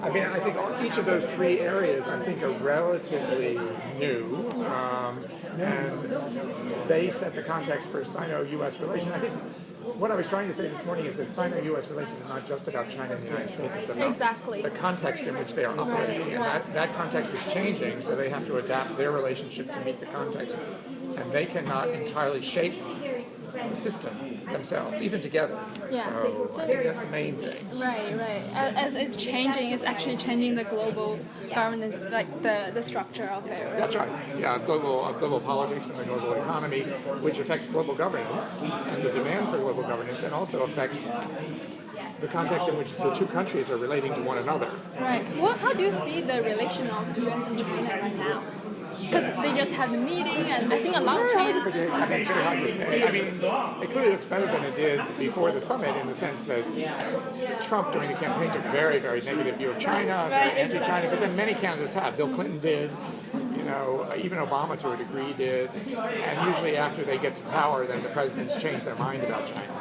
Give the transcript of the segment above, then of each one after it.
I mean, I think each of those three areas, I think, are relatively new, and they set the context for Sino-U.S. relations. I think what I was trying to say this morning is that Sino-U.S. relations is not just about China and the United States. It's about the context in which they are operating, and that context is changing, so they have to adapt their relationship to meet the context, and they cannot entirely shape the system themselves, even together. Yeah. So I think that's the main thing. Right. As it's changing, it's actually changing the global governance, like the structure of it. Right? That's right. Yeah, of global politics and the global economy, which affects global governance and the demand for global governance, and also affects the context in which the two countries are relating to one another. Right. Well, how do you see the relation of U.S. and China right now? Because they just had the meeting, and I think a lot changed. I mean, it's very hard to say. I mean, it clearly looks better than it did before the summit, in the sense that Trump during the campaign took a very, very negative view of China, very anti-China, but then many candidates have. Bill Clinton did, even Obama to a degree did, and usually after they get to power, then the presidents change their mind about China.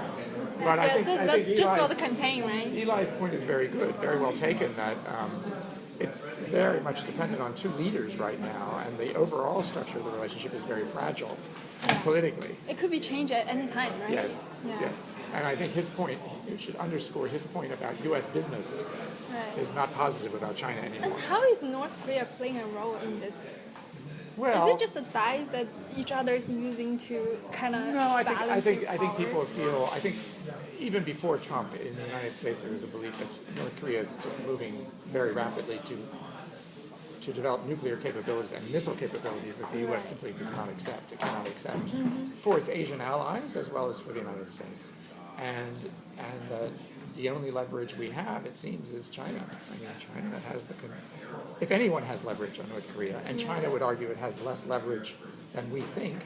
But I think that's just for the campaign, right? Eli's point is very good, very well taken, that it's very much dependent on two leaders right now, and the overall structure of the relationship is very fragile politically. It could be changed at any time, right? Yes. And I think his point, you should underscore his point about U.S. business is not positive about China anymore. And how is North Korea playing a role in this? Well, is it just a dice that each other is using to kind of I think people feel. I think even before Trump in the United States, there was a belief that North Korea is just moving very rapidly to develop nuclear capabilities and missile capabilities that the U.S. simply does not accept. It cannot accept for its Asian allies as well as for the United States, and the only leverage we have, it seems, is China. I mean, China has if anyone has leverage on North Korea, and China would argue it has less leverage than we think,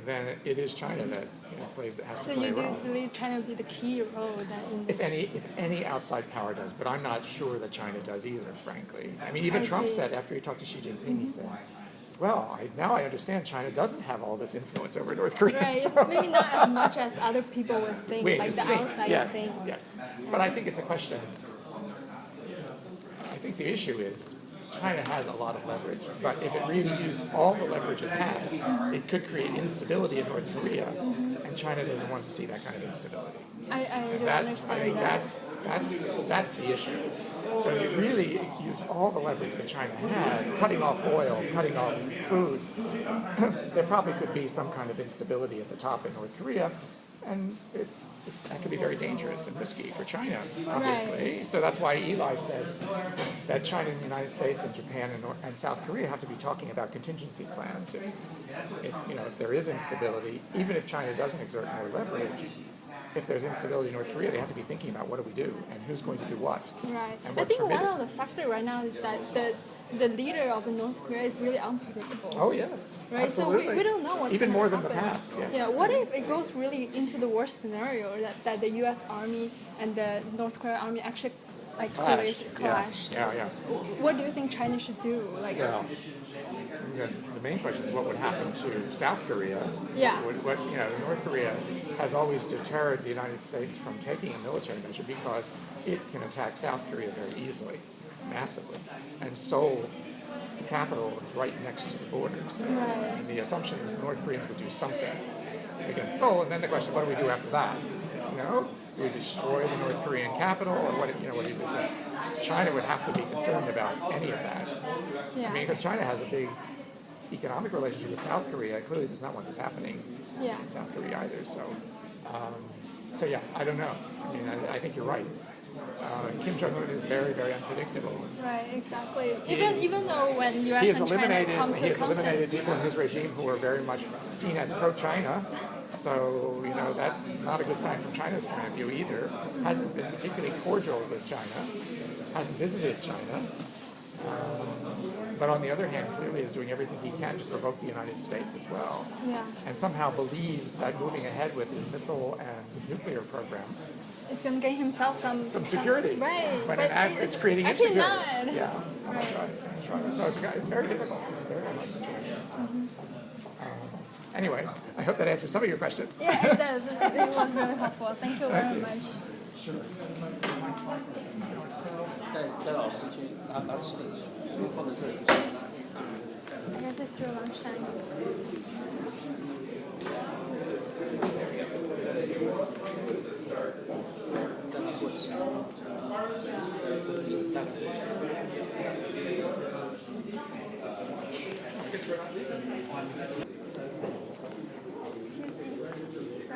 then it is China that has to play a role. So you do believe China will be the key role in this? If any outside power does, but I'm not sure that China does either, frankly. I mean, even Trump said, after he talked to Xi Jinping, he said, well, now I understand China doesn't have all this influence over North Korea. Right, so. Maybe not as much as other people would think, outside thing. Yes, but I think it's a question. I think the issue is China has a lot of leverage, but if it really used all the leverage it has, it could create instability in North Korea, and China doesn't want to see that kind of instability. I think that's the issue. So if it really used all the leverage that China had, cutting off oil, cutting off food, there probably could be some kind of instability at the top in North Korea, and that could be very dangerous and risky for China, obviously. Right. So that's why Eli said that China and the United States and Japan and South Korea have to be talking about contingency plans. If there is instability, even if China doesn't exert more leverage, if there's instability in North Korea, they have to be thinking about what do we do and who's going to do what. Right. And I think permitted. one of the factors right now is that the leader of the North Korea is really unpredictable. Oh yes, right. Absolutely. So we don't know what's even more than happen. the past. Yes. Yeah. What if it goes really into the worst scenario that the U.S. Army and the North Korea Army actually clashed? Yeah. What do you think China should do? Well, the main question is what would happen to South Korea. Yeah. North Korea has always deterred the United States from taking a military measure because it can attack South Korea very easily, massively. And Seoul, the capital, is right next to the borders. And the assumption is the North Koreans would do something against Seoul, and then the question, what do we do after that? Do we destroy the North Korean capital, or what do you do? So China would have to be concerned about any of that. Yeah. I mean, because China has a big economic relationship with South Korea, it clearly does not want this happening in South Korea either. So, I don't know. I mean, I think you're right. Kim Jong-un is very, very unpredictable. Right, exactly. Even though when U.S. He has and China he has eliminated people in his regime who are very much seen as pro-China. So, that's not a good sign from China's point of view either. Hasn't been particularly cordial with China. Hasn't visited China. But on the other hand, clearly is doing everything he can to provoke the United States as well. Yeah. And somehow believes that moving ahead with his missile and nuclear program is going to gain himself some security. Right. But it's creating insecurity. Not. Yeah. That's right. So it's very difficult. It's a very hard situation. So. Anyway, I hope that answers some of your questions. Yeah, it does. It was really helpful. Thank you very much. Sure. I guess it's your lunchtime. Excuse me. Sorry.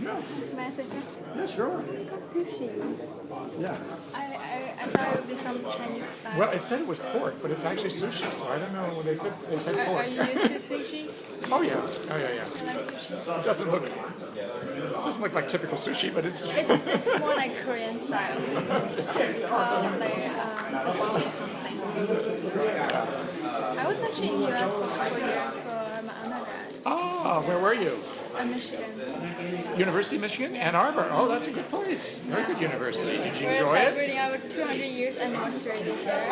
No. May I say something? Yeah, sure. Sushi. Yeah. I thought it would be some Chinese style. Well, it said it was pork, but it's actually sushi, so I don't know when they said pork. Are you used to sushi? Oh yeah. Oh yeah, You like sushi? yeah. It doesn't look like typical sushi, but it's It's more like Korean style. It's called like tteokbokki something. I was actually in US for a couple of years for my undergrad. Oh, where were you? Michigan. University of Michigan? Ann Arbor. Oh, that's a good place. Very good university. Did you We're enjoy it? celebrating our 200 years anniversary this year.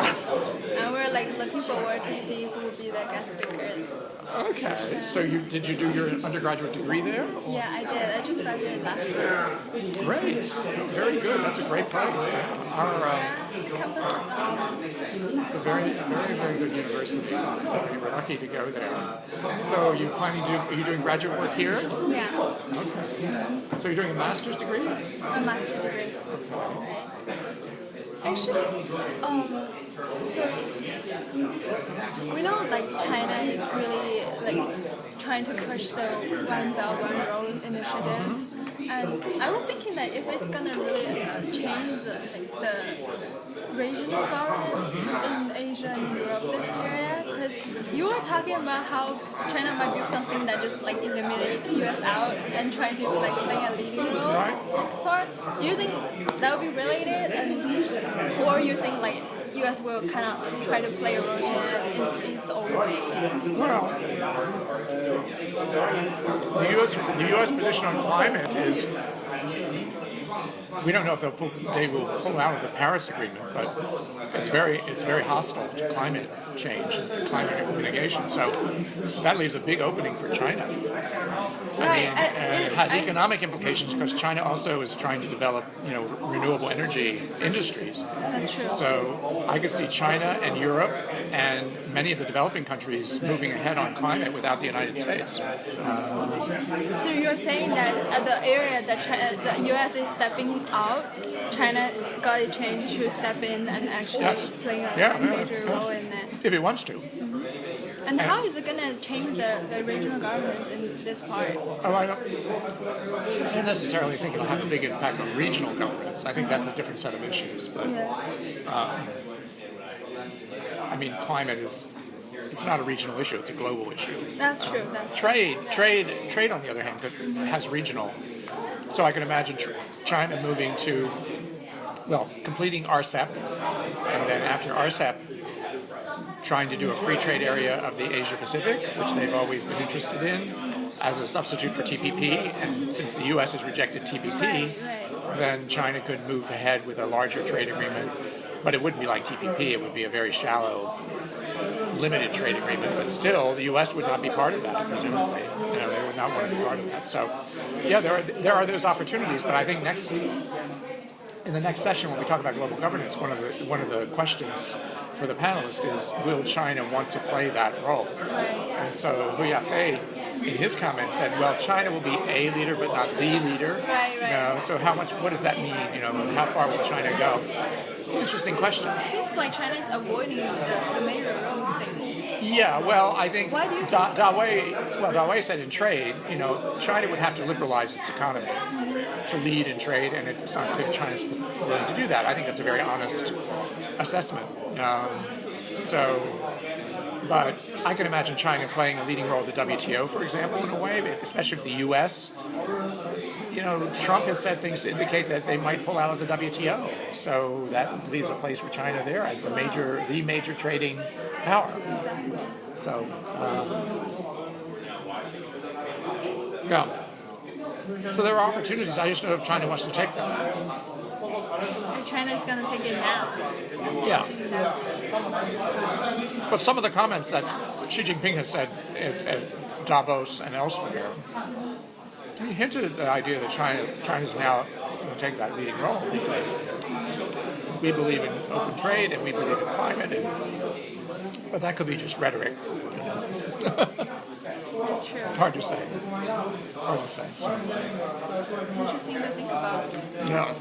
And we're like looking forward to see who will be the guest speaker. Okay. So did you do your undergraduate degree there? Yeah, I did. I just graduated last year. Great. Very good. That's a great place. Our, Campus is awesome. it's a very, very, very good university. So we were lucky to go there. So are you doing graduate work here? Yeah, Okay. So you're doing a master's degree? a master's degree. Right. Actually, so we know like China is really like trying to push the One Belt One Road initiative, and I was thinking that if it's gonna really change the regional governance in Asia and Europe, this area, because you were talking about how China might do something that just like eliminate US out and try to like play a leading role in this part. Do you think that would be related, or you think like US will kind of try to play a role in its own way? Well, the U.S. position on climate is we don't know if they will pull out of the Paris Agreement, but it's very hostile to climate change and climate mitigation. So that leaves a big opening for China. And it has economic implications because China also is trying to develop, renewable energy industries. That's true. So I could see China and Europe and many of the developing countries moving ahead on climate without the United States. So you're saying that the area that the U.S. is stepping out, China got a chance to step in and actually play a major role in that. If it wants to. And how is it going to change the regional governance in this part? Oh, I don't necessarily think it'll have a big impact on regional governance. I think that's a different set of issues. But climate it's not a regional issue, it's a global issue. That's true. Trade, on the other hand, has regional. So I can imagine China moving to, completing RCEP, and then after RCEP, trying to do a free trade area of the Asia Pacific, which they've always been interested in, as a substitute for TPP. And since the U.S. has rejected TPP, then China could move ahead with a larger trade agreement. But it wouldn't be like TPP, it would be a very shallow, limited trade agreement. But still, the U.S. would not be part of that, presumably. They would not want to be part of that. So, there are those opportunities. But I think in the next session, when we talk about global governance, one of the questions for the panelists is, will China want to play that role? And so Hu Yafei, in his comments, said, well, China will be a leader, but not the leader. Right. So what does that mean? How far will China go? It's an interesting question. It seems like China is avoiding the major role thing. Yeah, well, I think Why do you Dawei said in trade, China would have to liberalize its economy to lead in trade, and it's not clear China's willing to do that. I think that's a very honest assessment. But I can imagine China playing a leading role at the WTO, for example, in a way, especially if the U.S. Trump has said things to indicate that they might pull out of the WTO. So that leaves a place for China there as the major trading power. Exactly. So, So there are opportunities. I just know if China wants to take them. And China is going to take it now. Yeah. But some of the comments that Xi Jinping has said at Davos and elsewhere, he hinted at the idea that China's now going to take that leading role because we believe in open trade and we believe in climate, but that could be just rhetoric. That's true. Hard to say. Hard to say. So, Interesting to think about. yeah.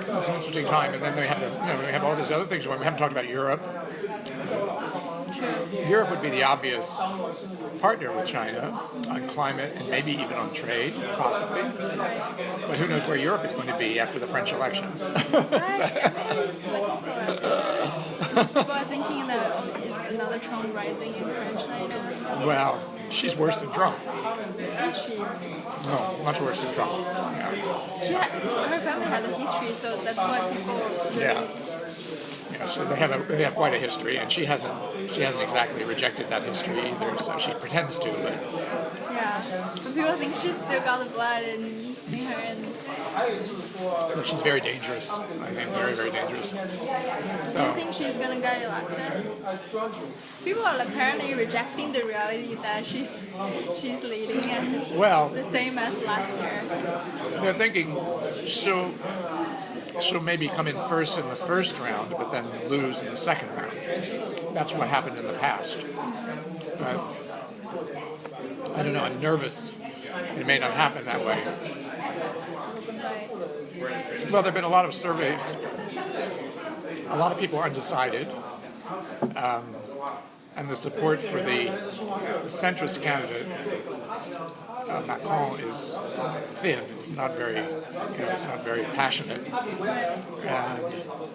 It's an interesting time, and then we have we have all these other things. We haven't talked about Europe. Europe would be the obvious partner with China on climate and maybe even on trade, possibly. But who knows where Europe is going to be after the French elections? People are thinking that it's another Trump rising in French China. Well, she's worse than Trump. Is she? No, much worse than Trump. Yeah. Her family had a history, so that's why people really. Yeah. Yeah, so they have quite a history, and she hasn't exactly rejected that history either. So she pretends to, but Yeah, but people think she's still got the blood in her, and she's very dangerous. I think very, very dangerous. do you think she's gonna get elected? People are apparently rejecting the reality that she's leading and Well, the same as last year. they're thinking she'll maybe come in first in the first round, but then lose in the second round. That's what happened in the past. But I don't know. I'm nervous. It may not happen that way. Well, there have been a lot of surveys. A lot of people are undecided. And the support for the centrist candidate, Macron, is thin. It's not very, it's not very passionate. And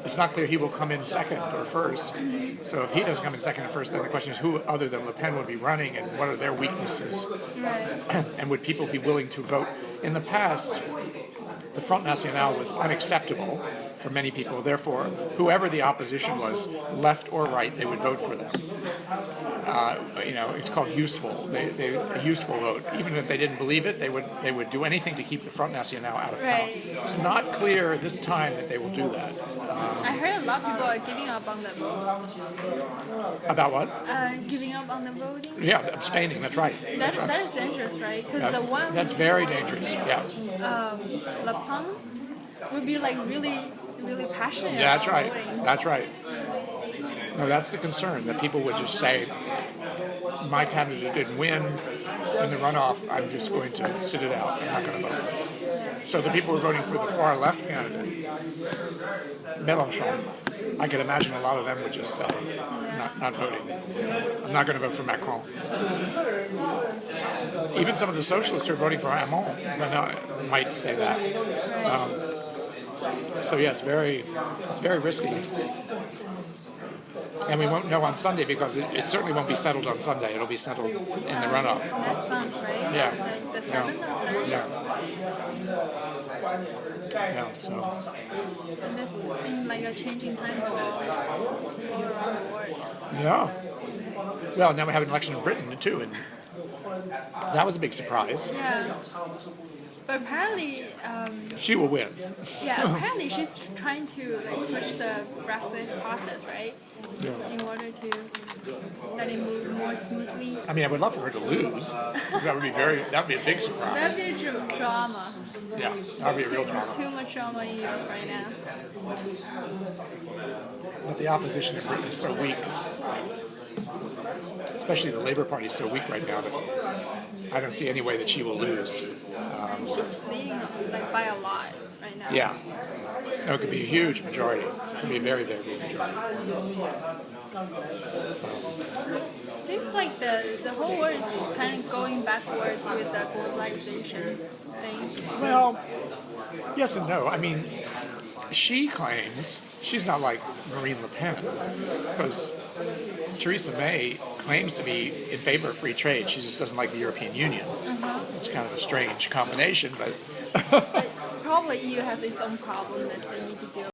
it's not clear he will come in second or first. So if he doesn't come in second or first, then the question is who other than Le Pen would be running and what are their weaknesses? Right. And would people be willing to vote? In the past, the Front National was unacceptable for many people. Therefore, whoever the opposition was, left or right, they would vote for them. It's called useful. A useful vote. Even if they didn't believe it, they would do anything to keep the Front National out of power. Right. It's not clear this time that they will do that. I heard a lot of people are giving up on the vote. About what? Giving up on the voting. Yeah, abstaining. That's right. That is dangerous, right? Because the one That's very dangerous. Yeah. Le Pen would be like really, really passionate Yeah, that's about right. voting. That's right. No, that's the concern, that people would just say, my candidate didn't win in the runoff, I'm just going to sit it out, I'm not going to vote. So the people who are voting for the far left candidate, Mélenchon, I could imagine a lot of them would just say, not voting. I'm not going to vote for Macron. Even some of the socialists who are voting for Hamon might say that. So yeah, it's very risky. And we won't know on Sunday because it certainly won't be settled on Sunday. It'll be settled in the runoff. Next month, right? Yeah. The 7th or 3rd? Yeah, so. And this seems like a changing time for people around the world. Yeah. Well, now we have an election in Britain too, and that was a big surprise. Yeah. But apparently, She will win. apparently she's trying to push the Brexit process, right? Yeah. In order to let it move more smoothly. I mean, I would love for her to lose. That would be a big surprise. That'd be a drama. Yeah, that would be a real drama. Too much drama in Europe right now. But the opposition in Britain is so weak. Especially the Labour Party is so weak right now that I don't see any way that she will lose. She's leading by a lot right now. Yeah. No, it could be a huge majority. It could be a very, very big majority. Seems like the whole world is kind of going backwards with the globalization thing. Well, yes and no. I mean, she claims she's not like Marine Le Pen because Theresa May claims to be in favor of free trade. She just doesn't like the European Union. It's kind of a strange combination, but But probably EU has its own problem that they need to deal